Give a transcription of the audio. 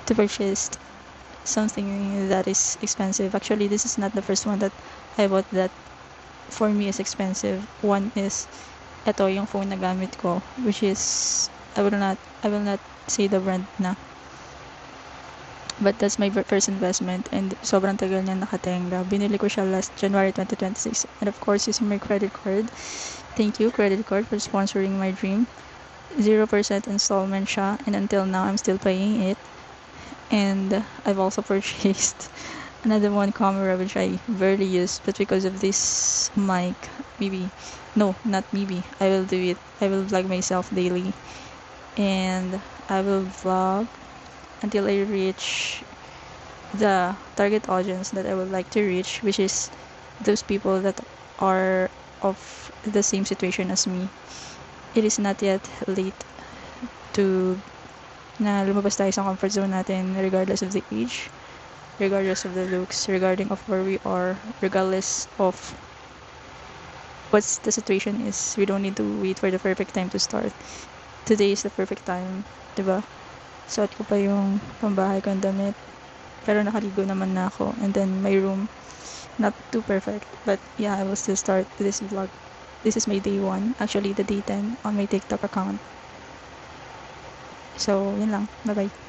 to purchase something that is expensive. Actually, this is not the first one that I bought that for me is expensive. One is ito yung phone na gamit ko, which is I will not say the brand na. But that's my first investment and sobrang tagal niya nakatenga. Binili ko siya last January 2026 and of course using my credit card. Thank you credit card for sponsoring my dream. 0% installment siya and until now I'm still paying it. And I've also purchased another one camera which I barely use, but because of this mic, maybe no, not maybe I will do it. I will vlog myself daily and I will vlog until I reach the target audience that I would like to reach, which is those people that are of the same situation as me. It is not yet late to na lumabas tayo sa comfort zone natin regardless of the age, regardless of the looks, regarding of where we are, regardless of what's the situation is. We don't need to wait for the perfect time to start. Today is the perfect time, diba? Suot ko pa yung pambahay kong damit. Pero nakaligo naman na ako. And then my room, not too perfect. But yeah, I will still start this vlog. This is my day 1. Actually, the day 10 on my TikTok account. So, yun lang. Bye-bye.